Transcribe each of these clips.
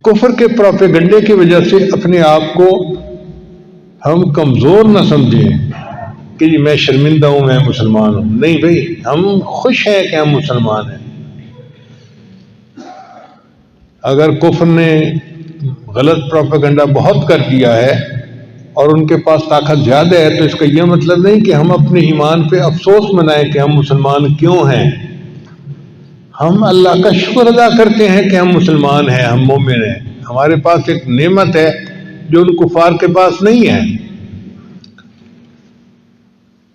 کفر کے پروپیگنڈے کی وجہ سے اپنے آپ کو ہم کمزور نہ سمجھیں کہ جی میں شرمندہ ہوں، میں مسلمان ہوں. نہیں بھائی، ہم خوش ہیں کہ ہم مسلمان ہیں. اگر کفر نے غلط پروپیگنڈا بہت کر دیا ہے اور ان کے پاس طاقت زیادہ ہے، تو اس کا یہ مطلب نہیں کہ ہم اپنے ایمان پہ افسوس منائیں کہ ہم مسلمان کیوں ہیں. ہم اللہ کا شکر ادا کرتے ہیں کہ ہم مسلمان ہیں، ہم مومن ہیں. ہمارے پاس ایک نعمت ہے جو ان کفار کے پاس نہیں ہے.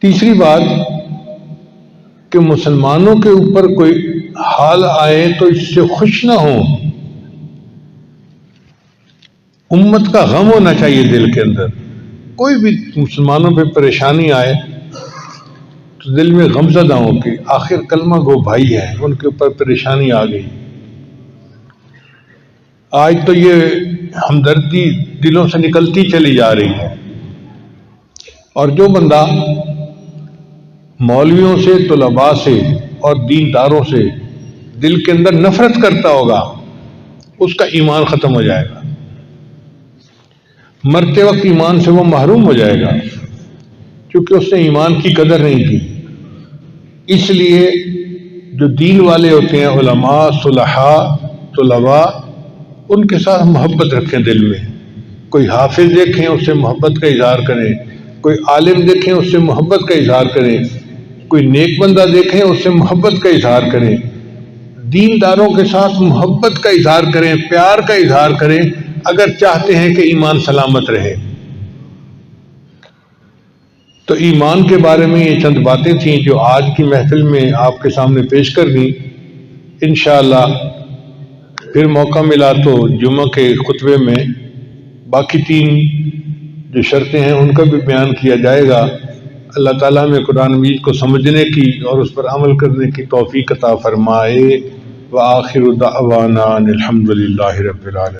تیسری بات کہ مسلمانوں کے اوپر کوئی حال آئے تو اس سے خوش نہ ہوں. امت کا غم ہونا چاہیے دل کے اندر. کوئی بھی مسلمانوں پہ پریشانی آئے تو دل میں غم زدہ ہوں کہ آخر کلمہ گو بھائی ہے، ان کے اوپر پریشانی آ گئی. آج تو یہ ہمدردی دلوں سے نکلتی چلی جا رہی ہے. اور جو بندہ مولویوں سے، طلباء سے اور دینداروں سے دل کے اندر نفرت کرتا ہوگا، اس کا ایمان ختم ہو جائے گا. مرتے وقت ایمان سے وہ محروم ہو جائے گا، کیونکہ اس نے ایمان کی قدر نہیں کی. اس لیے جو دین والے ہوتے ہیں، علماء، صلحاء، طلباء، ان کے ساتھ محبت رکھیں دل میں. کوئی حافظ دیکھیں اس سے محبت کا اظہار کریں، کوئی عالم دیکھیں اس سے محبت کا اظہار کریں، کوئی نیک بندہ دیکھیں اس سے محبت کا اظہار کریں. دینداروں کے ساتھ محبت کا اظہار کریں، پیار کا اظہار کریں، اگر چاہتے ہیں کہ ایمان سلامت رہے. تو ایمان کے بارے میں یہ چند باتیں تھیں جو آج کی محفل میں آپ کے سامنے پیش کر دیں. انشاءاللہ پھر موقع ملا تو جمعہ کے خطبے میں باقی 3 جو شرطیں ہیں ان کا بھی بیان کیا جائے گا. اللہ تعالیٰ میں قرآن مجید کو سمجھنے کی اور اس پر عمل کرنے کی توفیق عطا فرمائے. وآخر دعوانا الحمد للہ رب العالمین.